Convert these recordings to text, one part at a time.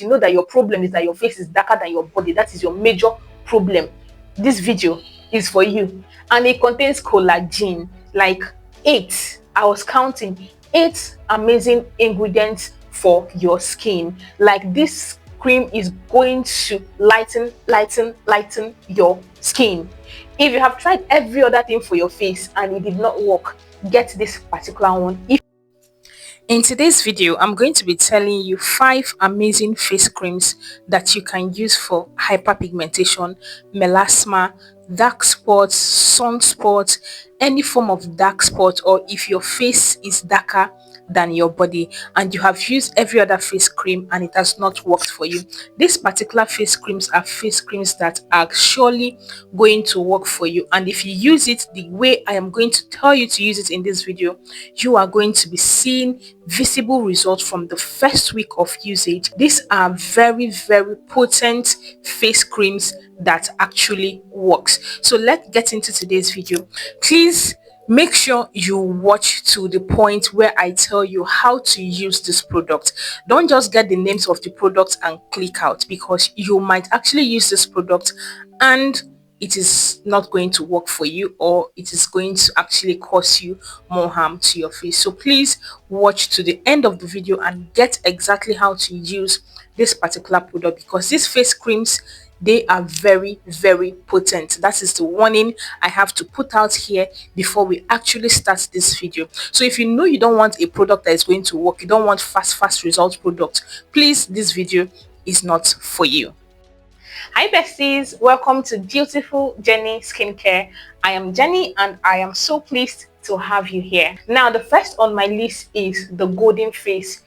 you know that your problem is that your face is darker than your body, that is your major problem, this video is for you. And it contains collagen, like 8, I was counting, 8 amazing ingredients for your skin. Like, this cream is going to lighten your skin. If you have tried every other thing for your face and it did not work, get this particular one. In today's video, I'm going to be telling you 5 amazing face creams that you can use for hyperpigmentation, melasma, dark spots, sunspots, any form of dark spot, or if your face is darker than your body and you have used every other face cream and it has not worked for you. These particular face creams are face creams that are surely going to work for you, and if you use it the way I am going to tell you to use it in this video, you are going to be seeing visible results from the first week of usage. These are very potent face creams that actually works. So let's get into today's video. Please make sure you watch to the point where I tell you how to use this product. Don't just get the names of the products and click out, because you might actually use this product and it is not going to work for you, or it is going to actually cause you more harm to your face. So please watch to the end of the video and get exactly how to use this particular product, because these face creams, they are very potent. That is the warning I have to put out here before we actually start this video. So if you know you don't want a product that is going to work, you don't want fast results product, please, this video is not for you. Hi besties, welcome to Beautiful Jenny Skincare. I am Jenny and I am so pleased to have you here. Now, the first on my list is the Golden Face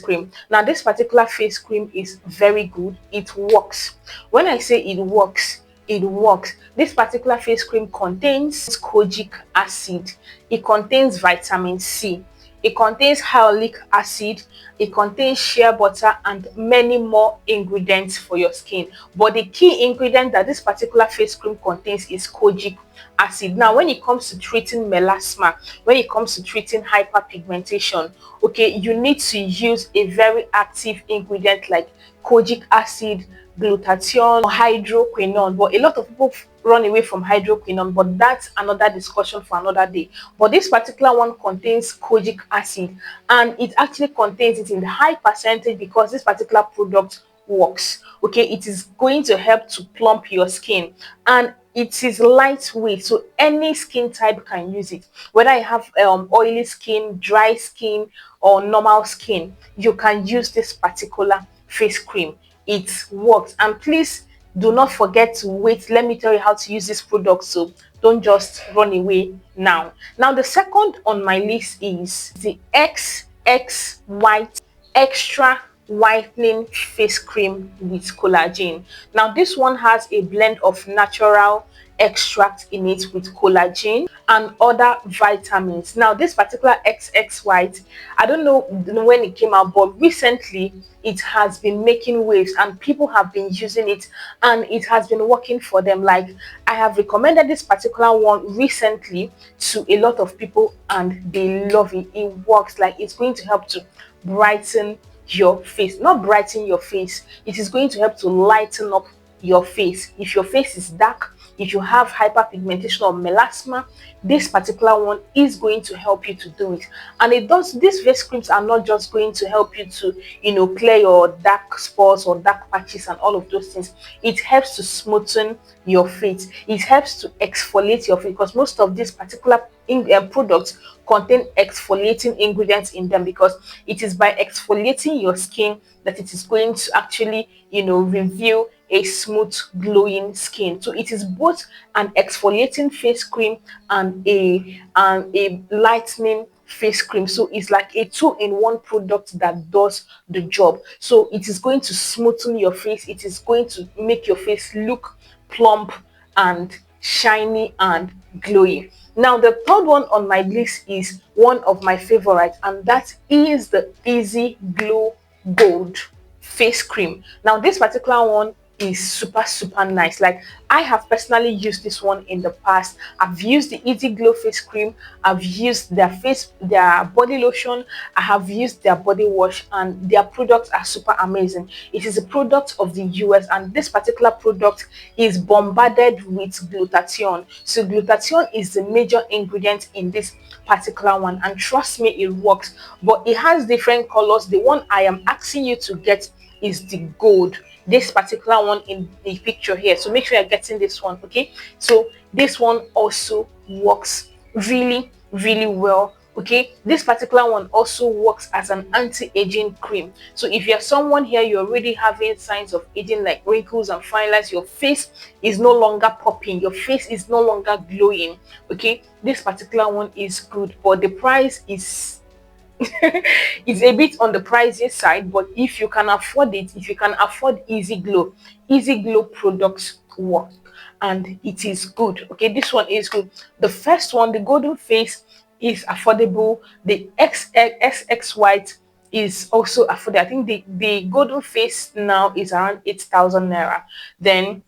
cream. Now, this particular face cream is very good. It works. When I say it works, it works. This particular face cream contains kojic acid. It contains vitamin C. It contains hyaluronic acid, it contains shea butter, and many more ingredients for your skin. But the key ingredient that this particular face cream contains is kojic acid. Now, when it comes to treating melasma, when it comes to treating hyperpigmentation, okay, you need to use a very active ingredient like kojic acid, glutathione, or hydroquinone. But a lot of people run away from hydroquinone, but that's another discussion for another day. But this particular one contains kojic acid, and it actually contains it in high percentage because this particular product works. Okay, it is going to help to plump your skin, and it is lightweight, so any skin type can use it. Whether you have oily skin, dry skin, or normal skin, you can use this particular face cream. It works. And please do not forget to wait. Let me tell you how to use this product, so don't just run away now. Now, the second on my list is the XX White Extra Whitening Face Cream with collagen. Now, this one has a blend of natural extract in it with collagen and other vitamins. Now, this particular XX White, I don't know when it came out, but recently it has been making waves and people have been using it and it has been working for them. Like, I have recommended this particular one recently to a lot of people and they love it. It works. Like, it's going to help to brighten your face, not brighten your face, it is going to help to lighten up your face. If your face is dark, if you have hyperpigmentation or melasma, this particular one is going to help you to do it. And it does, these face creams are not just going to help you to clear your dark spots or dark patches and all of those things. It helps to smoothen your face. It helps to exfoliate your face, because most of these particular products contain exfoliating ingredients in them, because it is by exfoliating your skin that it is going to actually reveal a smooth glowing skin. So it is both an exfoliating face cream and a lightening face cream. So it's like a 2-in-1 product that does the job. So it is going to smoothen your face, it is going to make your face look plump and shiny and glowy. Now, the third one on my list is one of my favorites, and that is the Easy Glow Gold face cream. Now, this particular one is super nice. Like, I have personally used this one in the past. I've used the Easy Glow face cream, I've used their body lotion, I have used their body wash, and their products are super amazing. It is a product of the US, and this particular product is bombarded with glutathione. So glutathione is the major ingredient in this particular one, and trust me, it works. But it has different colors. The one I am asking you to get is the gold, this particular one in the picture here. So make sure you're getting this one, okay? So this one also works really well, okay? This particular one also works as an anti-aging cream. So if you're someone here, you're already having signs of aging, like wrinkles and fine lines, your face is no longer popping, your face is no longer glowing, okay? This particular one is good, but the price is it's a bit on the pricey side. But if you can afford it, if you can afford Easy Glow products work, and it is good, okay? This one is good. The first one, the golden face, is affordable. The XX white is also affordable. I think the golden face now is around 8,000 naira. Then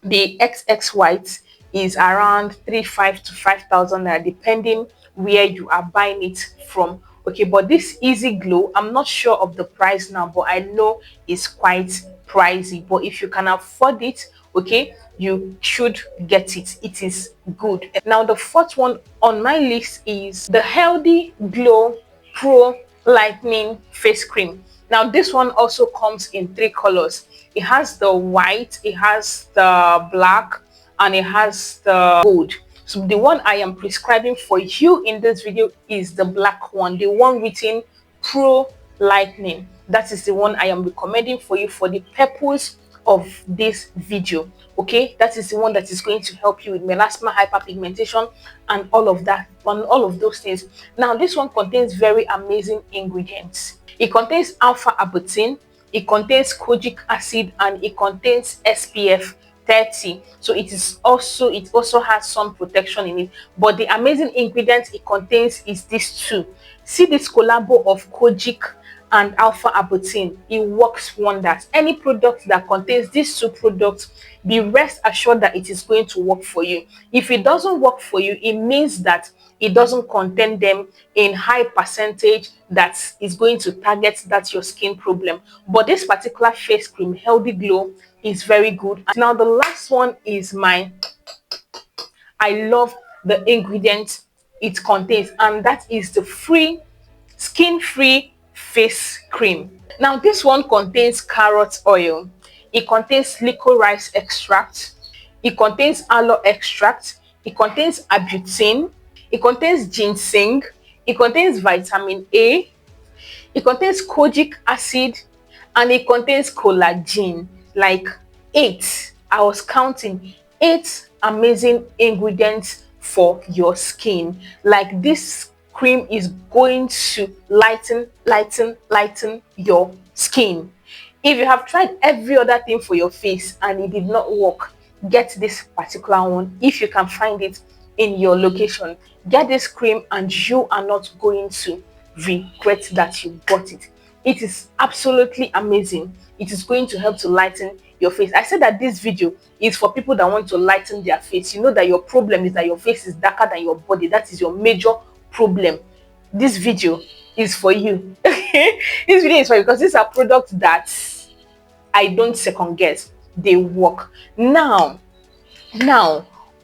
the XX white is around 3,500 to 5,000 naira, depending where you are buying it from. Okay, but this Easy Glow, I'm not sure of the price now, but I know it's quite pricey. But if you can afford it, okay, you should get it. It is good. Now, the fourth one on my list is the Healthy Glow Pro Lightening Face Cream. Now, this one also comes in 3 colors. It has the white, it has the black, and it has the gold. So the one I am prescribing for you in this video is the black one, the one written Pro Lightening. That is the one I am recommending for you for the purpose of this video, okay? That is the one that is going to help you with melasma, hyperpigmentation, and all of that, on all of those things. Now, this one contains very amazing ingredients. It contains alpha arbutin, it contains kojic acid, and it contains SPF 30. So it also has some protection in it. But the amazing ingredients it contains is these two. See this collabo of kojic and alpha arbutin. It works wonders. Any product that contains these two products, be rest assured that it is going to work for you. If it doesn't work for you, it means that it doesn't contain them in high percentage that is going to target that your skin problem. But this particular face cream, Healthy Glow, is very good. Now, the last one is I love the ingredient it contains, and that is the skin-free face cream. Now, this one contains carrot oil, it contains licorice extract, it contains aloe extract, it contains arbutin, it contains ginseng, it contains vitamin A, it contains kojic acid, and it contains collagen. Like 8, I was counting 8 amazing ingredients for your skin. Like, this cream is going to lighten your skin. If you have tried every other thing for your face and it did not work, get this particular one. If you can find it in your location, get this cream and you are not going to regret that you bought it. It is absolutely amazing. It is going to help to lighten your face. I said that this video is for people that want to lighten their face. You know that your problem is that your face is darker than your body. That is your major problem. This video is for you. This video is for you because these are products that I don't second guess. They work. Now,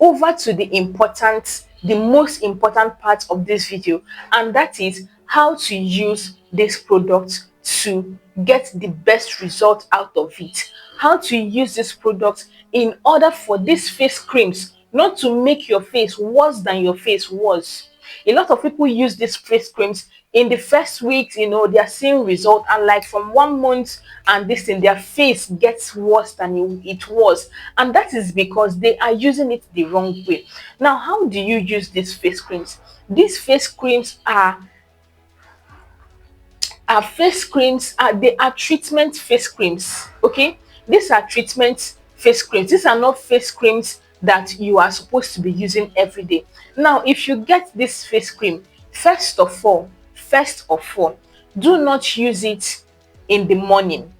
over to the most important part of this video, and that is how to use this product to get the best result out of it. How to use this product in order for these face creams not to make your face worse than your face was. A lot of people use these face creams in the first weeks, they are seeing result, and like from 1 month and this thing, their face gets worse than it was, and that is because they are using it the wrong way. Now, how do you use these face creams? These face creams they are treatment face creams, okay? These are treatment face creams. These are not face creams that you are supposed to be using every day. Now, if you get this face cream, first of all, do not use it in the morning.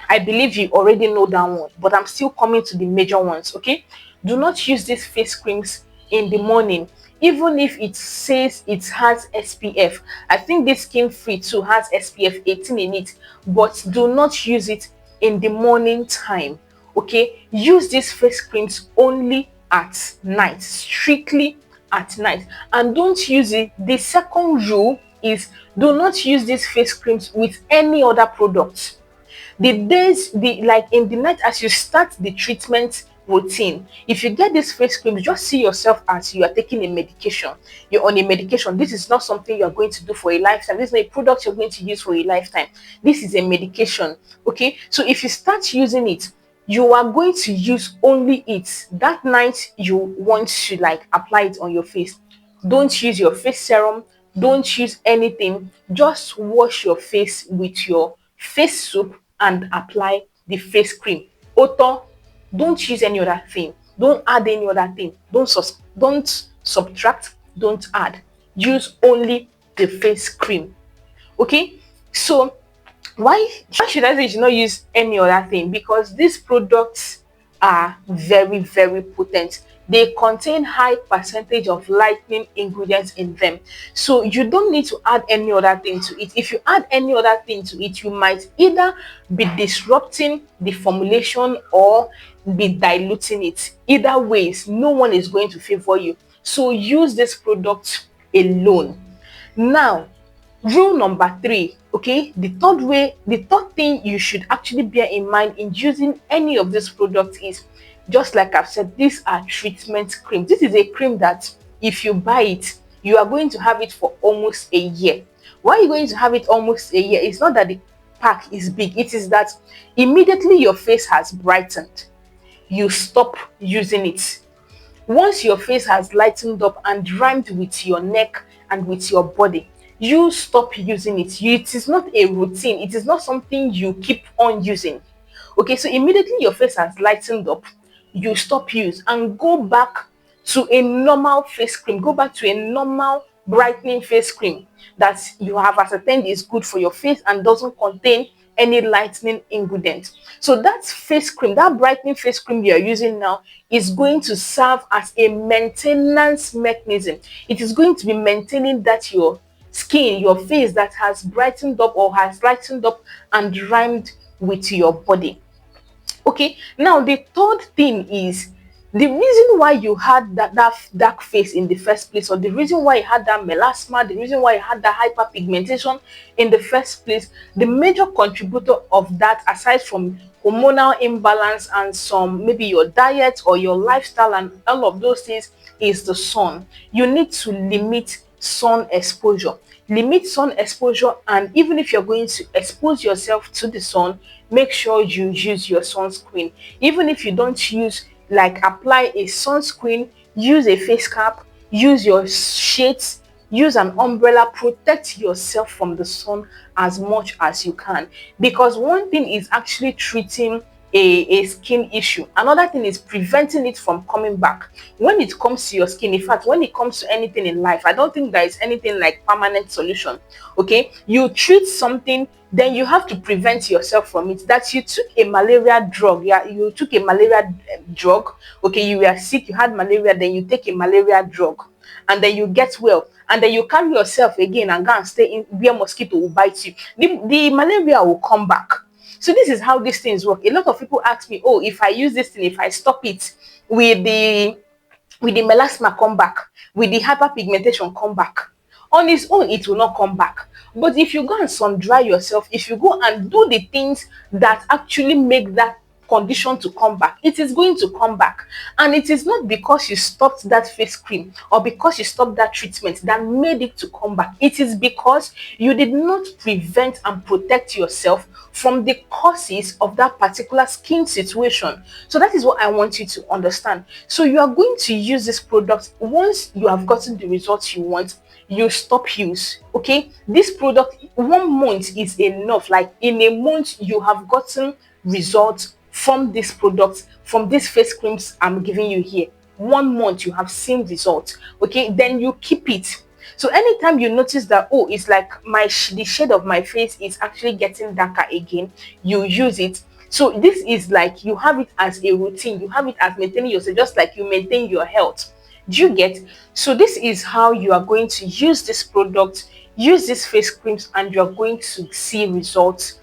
I believe you already know that one, but I'm still coming to the major ones, okay? Do not use these face creams in the morning, even if it says it has SPF. I think this Skin Free too has SPF 18 in it, but do not use it in the morning time, okay? Use these face creams only at night, strictly at night, and don't use it. The second rule is do not use these face creams with any other product. The days, the like in the night as you start the treatment routine, if you get this face cream, just see yourself as you are taking a medication. You're on a medication. This is not something you're going to do for a lifetime. This is not a product you're going to use for a lifetime. This is a medication. Okay, so if you start using it, you are going to use only it that night you want to like apply it on your face. Don't use your face serum, don't use anything. Just wash your face with your face soap and apply the face cream. Auto, don't use any other thing. Don't add any other thing. Don't subtract, don't add. Use only the face cream. Okay? So why should I say you should not use any other thing? Because these products are very, very potent. They contain high percentage of lightening ingredients in them. So you don't need to add any other thing to it. If you add any other thing to it, you might either be disrupting the formulation or be diluting it. Either ways, no one is going to favor you. So use this product alone. Now, rule number 3, okay, the third thing you should actually bear in mind in using any of these products is, just like I've said, these are treatment cream. This is a cream that if you buy it, you are going to have it for almost a year. Why are you going to have it almost a year? It's not that the pack is big, it is that immediately your face has brightened, you stop using it. Once your face has lightened up and rhymed with your neck and with your body, you stop using it. It is not a routine. It is not something you keep on using. Okay, so immediately your face has lightened up, you stop use and go back to a normal face cream. Go back to a normal brightening face cream that you have ascertained is good for your face and doesn't contain any lightening ingredient. So that face cream, that brightening face cream you're using now is going to serve as a maintenance mechanism. It is going to be maintaining that your skin, your face that has brightened up or has lightened up and rhymed with your body. Okay, now the third thing is the reason why you had that dark face in the first place, or the reason why you had that melasma, the reason why you had that hyperpigmentation in the first place. The major contributor of that, aside from hormonal imbalance and some maybe your diet or your lifestyle and all of those things, is the sun. You need to limit sun exposure. Limit sun exposure, and even if you're going to expose yourself to the sun, make sure you use your sunscreen. Even if you don't use, like, apply a sunscreen, use a face cap, use your shades, use an umbrella, protect yourself from the sun as much as you can. Because one thing is actually treating a skin issue, another thing is preventing it from coming back. When it comes to your skin, in fact, when it comes to anything in life, I don't think there is anything like permanent solution. Okay, you treat something, then you have to prevent yourself from it. That you took a malaria drug, yeah, you took a malaria drug, okay, you were sick, you had malaria, then you take a malaria drug and then you get well, and then you carry yourself again and go and stay in where mosquito will bite you. The malaria will come back. So this is how these things work. A lot of people ask me, oh, if I use this thing, if I stop it, with the melasma come back, with the hyperpigmentation come back. On its own, it will not come back. But if you go and sun dry yourself, if you go and do the things that actually make that condition to come back, it is going to come back. And it is not because you stopped that face cream or because you stopped that treatment that made it to come back. It is because you did not prevent and protect yourself from the causes of that particular skin situation. So that is what I want you to understand. So you are going to use this product. Once you have gotten the results you want, you stop use. Okay, this product, 1 month is enough. Like in a month you have gotten results from this product, from these face creams I'm giving you here. 1 month you have seen results. Okay, then you keep it. So anytime you notice that, oh, it's like the shade of my face is actually getting darker again, you use it. So this is like you have it as a routine, you have it as maintaining yourself, just like you maintain your health. Do you get? So this is how you are going to use this product, use these face creams, and you're going to see results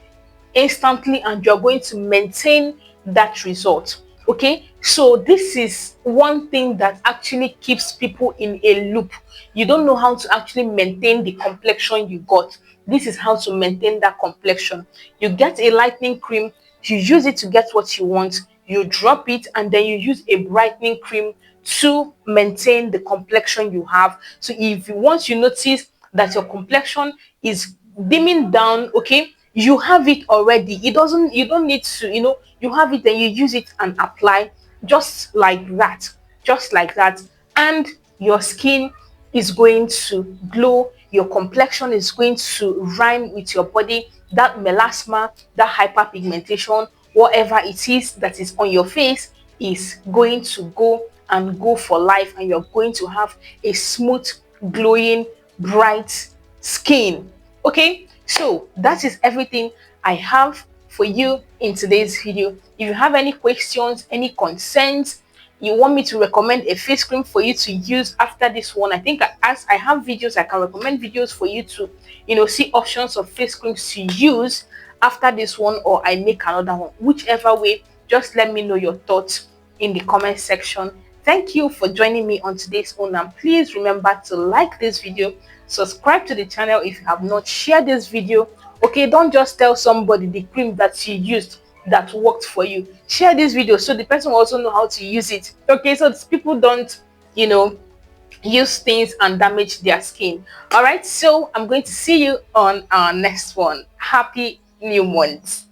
instantly, and you're going to maintain that result. Okay, so this is one thing that actually keeps people in a loop. You don't know how to actually maintain the complexion you got. This is how to maintain that complexion. You get a lightening cream, you use it to get what you want, you drop it, and then you use a brightening cream to maintain the complexion you have. So if you once you notice that your complexion is dimming down, okay, you have it already. You don't need to, you have it, then you use it and apply, just like that, just like that. And your skin is going to glow, your complexion is going to rhyme with your body. That melasma, that hyperpigmentation, whatever it is that is on your face is going to go and go for life, and you're going to have a smooth, glowing, bright skin. Okay, so that is everything I have for you in today's video. If you have any questions, any concerns, you want me to recommend a face cream for you to use after this one, I think as I have videos, I can recommend videos for you to see options of face creams to use after this one, or I make another one. Whichever way, just let me know your thoughts in the comment section. Thank you for joining me on today's one, and please remember to like this video, subscribe to the channel if you have not, share this video. Okay, don't just tell somebody the cream that you used that worked for you. Share this video so the person will also know how to use it. Okay, so people don't use things and damage their skin. All right, so I'm going to see you on our next one. Happy new month.